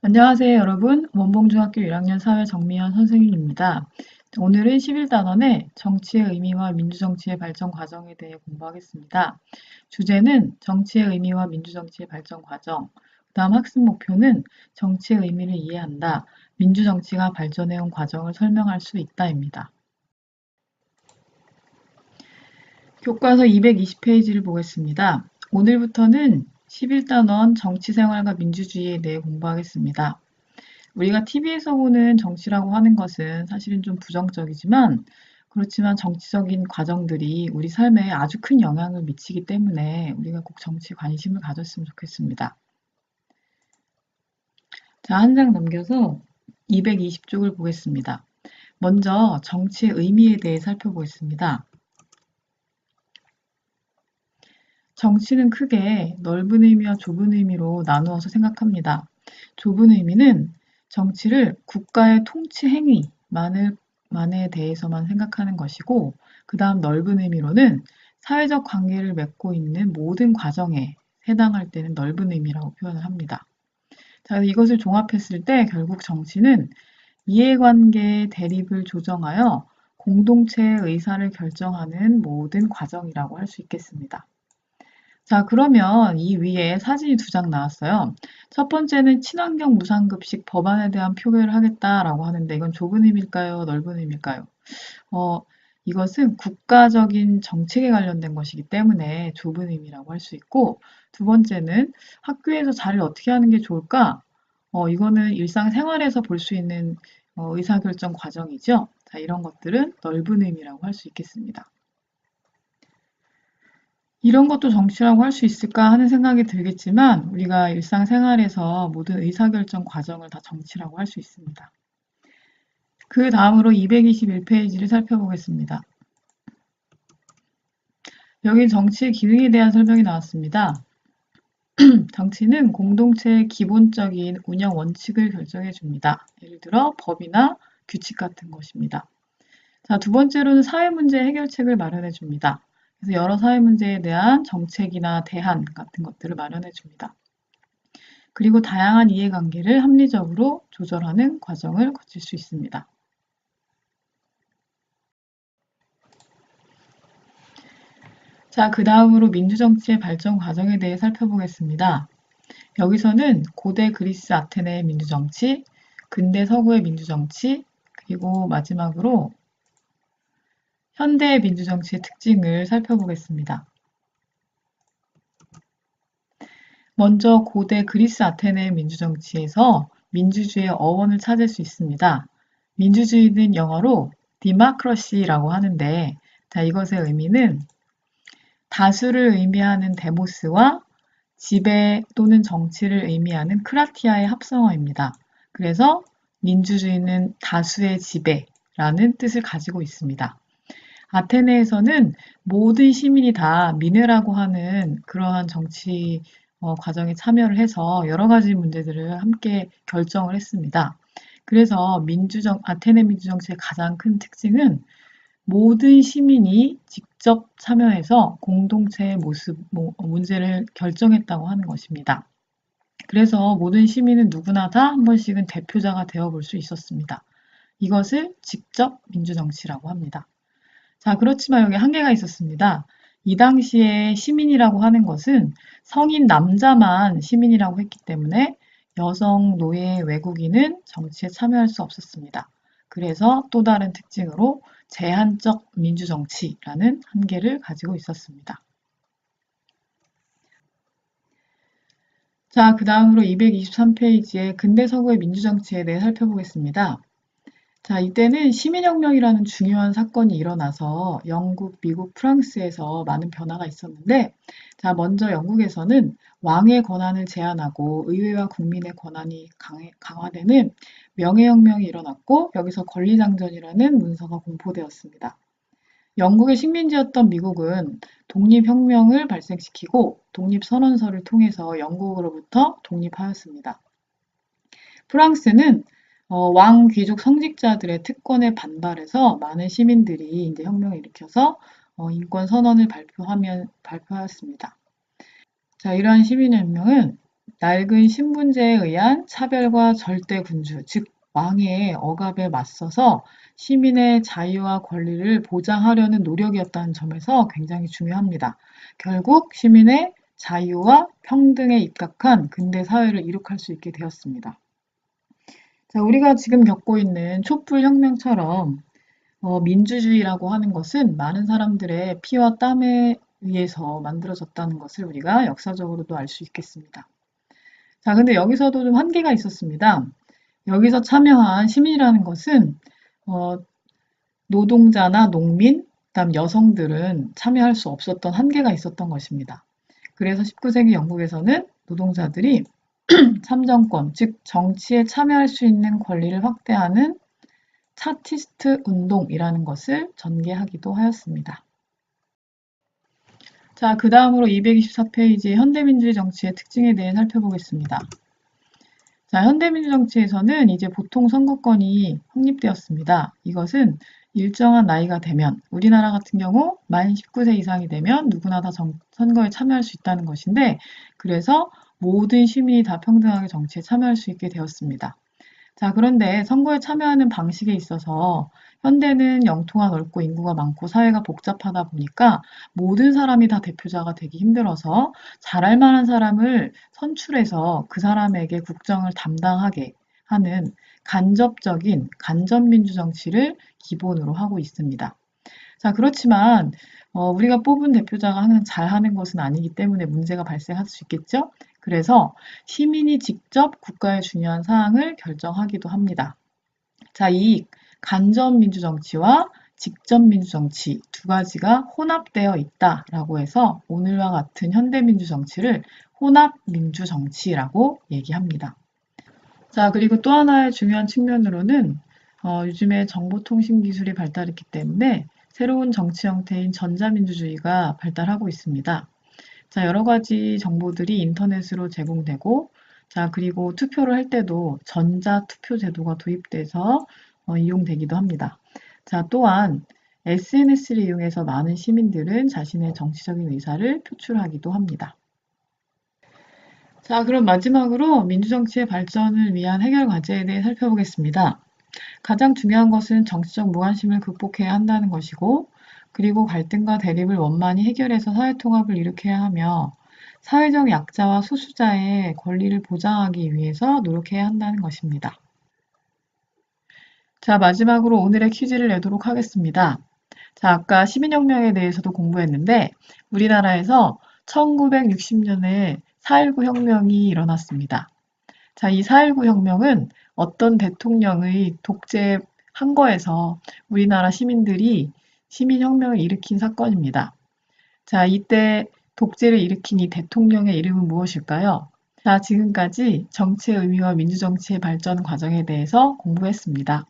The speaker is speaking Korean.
안녕하세요, 여러분. 원봉중학교 1학년 사회 정미연 선생님입니다. 오늘은 11단원의 정치의 의미와 민주정치의 발전 과정에 대해 공부하겠습니다. 주제는 정치의 의미와 민주정치의 발전 과정, 그다음 학습 목표는 정치의 의미를 이해한다, 민주정치가 발전해온 과정을 설명할 수 있다입니다. 교과서 220페이지를 보겠습니다. 오늘부터는 11단원 정치생활과 민주주의에 대해 공부하겠습니다. 우리가 TV에서 보는 정치라고 하는 것은 사실은 좀 부정적이지만 그렇지만 정치적인 과정들이 우리 삶에 아주 큰 영향을 미치기 때문에 우리가 꼭 정치에 관심을 가졌으면 좋겠습니다. 자, 한 장 넘겨서 220쪽을 보겠습니다. 먼저 정치의 의미에 대해 살펴보겠습니다. 정치는 크게 넓은 의미와 좁은 의미로 나누어서 생각합니다. 좁은 의미는 정치를 국가의 통치 행위만에 대해서만 생각하는 것이고, 그 다음 넓은 의미로는 사회적 관계를 맺고 있는 모든 과정에 해당할 때는 넓은 의미라고 표현을 합니다. 자, 이것을 종합했을 때 결국 정치는 이해관계의 대립을 조정하여 공동체의 의사를 결정하는 모든 과정이라고 할 수 있겠습니다. 자, 그러면 이 위에 사진이 두 장 나왔어요. 첫 번째는 친환경 무상급식 법안에 대한 표결을 하겠다라고 하는데 이건 좁은 의미일까요? 넓은 의미일까요? 어, 이것은 국가적인 정책에 관련된 것이기 때문에 좁은 의미라고 할 수 있고, 두 번째는 학교에서 자리를 어떻게 하는 게 좋을까? 이거는 일상생활에서 볼 수 있는 의사결정 과정이죠. 자, 이런 것들은 넓은 의미라고 할 수 있겠습니다. 이런 것도 정치라고 할 수 있을까 하는 생각이 들겠지만 우리가 일상생활에서 모든 의사결정 과정을 다 정치라고 할 수 있습니다. 그 다음으로 221페이지를 살펴보겠습니다. 여기 정치의 기능에 대한 설명이 나왔습니다. 정치는 공동체의 기본적인 운영 원칙을 결정해 줍니다. 예를 들어 법이나 규칙 같은 것입니다. 자, 두 번째로는 사회 문제 해결책을 마련해 줍니다. 그래서 여러 사회 문제에 대한 정책이나 대안 같은 것들을 마련해 줍니다. 그리고 다양한 이해관계를 합리적으로 조절하는 과정을 거칠 수 있습니다. 자, 그 다음으로 민주정치의 발전 과정에 대해 살펴보겠습니다. 여기서는 고대 그리스 아테네의 민주정치, 근대 서구의 민주정치, 그리고 마지막으로 현대의 민주정치의 특징을 살펴보겠습니다. 먼저 고대 그리스 아테네의 민주정치에서 민주주의의 어원을 찾을 수 있습니다. 민주주의는 영어로 democracy라고 하는데, 자, 이것의 의미는 다수를 의미하는 데모스와 지배 또는 정치를 의미하는 크라티아의 합성어입니다. 그래서 민주주의는 다수의 지배라는 뜻을 가지고 있습니다. 아테네에서는 모든 시민이 다 민회라고 하는 그러한 정치 과정에 참여를 해서 여러 가지 문제들을 함께 결정을 했습니다. 그래서 아테네 민주정치의 가장 큰 특징은 모든 시민이 직접 참여해서 공동체의 문제를 결정했다고 하는 것입니다. 그래서 모든 시민은 누구나 다 한 번씩은 대표자가 되어 볼 수 있었습니다. 이것을 직접 민주정치라고 합니다. 자, 그렇지만 여기 한계가 있었습니다. 이 당시에 시민이라고 하는 것은 성인 남자만 시민이라고 했기 때문에 여성, 노예, 외국인은 정치에 참여할 수 없었습니다. 그래서 또 다른 특징으로 제한적 민주정치라는 한계를 가지고 있었습니다. 자, 그 다음으로 223페이지에 근대 서구의 민주정치에 대해 살펴보겠습니다. 자, 이때는 시민혁명이라는 중요한 사건이 일어나서 영국, 미국, 프랑스에서 많은 변화가 있었는데, 자, 먼저 영국에서는 왕의 권한을 제한하고 의회와 국민의 권한이 강화되는 명예혁명이 일어났고, 여기서 권리장전이라는 문서가 공포되었습니다. 영국의 식민지였던 미국은 독립혁명을 발생시키고 독립선언서를 통해서 영국으로부터 독립하였습니다. 프랑스는 왕 귀족 성직자들의 특권에 반발해서 많은 시민들이 이제 혁명을 일으켜서 인권 선언을 발표하였습니다. 자, 이러한 시민혁명은 낡은 신분제에 의한 차별과 절대 군주, 즉 왕의 억압에 맞서서 시민의 자유와 권리를 보장하려는 노력이었다는 점에서 굉장히 중요합니다. 결국 시민의 자유와 평등에 입각한 근대 사회를 이룩할 수 있게 되었습니다. 자, 우리가 지금 겪고 있는 촛불혁명처럼 민주주의라고 하는 것은 많은 사람들의 피와 땀에 의해서 만들어졌다는 것을 우리가 역사적으로도 알 수 있겠습니다. 자, 근데 여기서도 좀 한계가 있었습니다. 여기서 참여한 시민이라는 것은 어, 노동자나 농민, 그다음 여성들은 참여할 수 없었던 한계가 있었던 것입니다. 그래서 19세기 영국에서는 노동자들이 참정권, 즉 정치에 참여할 수 있는 권리를 확대하는 차티스트 운동이라는 것을 전개하기도 하였습니다. 자, 그 다음으로 224페이지 현대민주주의 정치의 특징에 대해 살펴보겠습니다. 자, 현대민주 정치에서는 이제 보통 선거권이 확립되었습니다. 이것은 일정한 나이가 되면 우리나라 같은 경우 만 19세 이상이 되면 누구나 다 선거에 참여할 수 있다는 것인데 그래서 모든 시민이 다 평등하게 정치에 참여할 수 있게 되었습니다. 자, 그런데 선거에 참여하는 방식에 있어서 현대는 영토가 넓고 인구가 많고 사회가 복잡하다 보니까 모든 사람이 다 대표자가 되기 힘들어서 잘할 만한 사람을 선출해서 그 사람에게 국정을 담당하게 하는 간접적인 간접민주 정치를 기본으로 하고 있습니다. 자, 그렇지만 우리가 뽑은 대표자가 항상 잘하는 것은 아니기 때문에 문제가 발생할 수 있겠죠? 그래서 시민이 직접 국가의 중요한 사항을 결정하기도 합니다. 자, 이 간접민주정치와 직접민주정치 두 가지가 혼합되어 있다라고 해서 오늘과 같은 현대민주정치를 혼합민주정치라고 얘기합니다. 자, 그리고 또 하나의 중요한 측면으로는 요즘에 정보통신 기술이 발달했기 때문에 새로운 정치 형태인 전자민주주의가 발달하고 있습니다. 자, 여러 가지 정보들이 인터넷으로 제공되고, 자, 그리고 투표를 할 때도 전자투표 제도가 도입돼서 이용되기도 합니다. 자, 또한 SNS를 이용해서 많은 시민들은 자신의 정치적인 의사를 표출하기도 합니다. 자, 그럼 마지막으로 민주정치의 발전을 위한 해결 과제에 대해 살펴보겠습니다. 가장 중요한 것은 정치적 무관심을 극복해야 한다는 것이고, 그리고 갈등과 대립을 원만히 해결해서 사회통합을 일으켜야 하며, 사회적 약자와 소수자의 권리를 보장하기 위해서 노력해야 한다는 것입니다. 자, 마지막으로 오늘의 퀴즈를 내도록 하겠습니다. 자, 아까 시민혁명에 대해서도 공부했는데, 우리나라에서 1960년에 4.19 혁명이 일어났습니다. 자, 이 4.19 혁명은 어떤 대통령의 독재 항거에서 우리나라 시민들이 시민혁명을 일으킨 사건입니다. 자, 이때 독재를 일으킨 이 대통령의 이름은 무엇일까요? 자, 지금까지 정치의 의미와 민주정치의 발전 과정에 대해서 공부했습니다.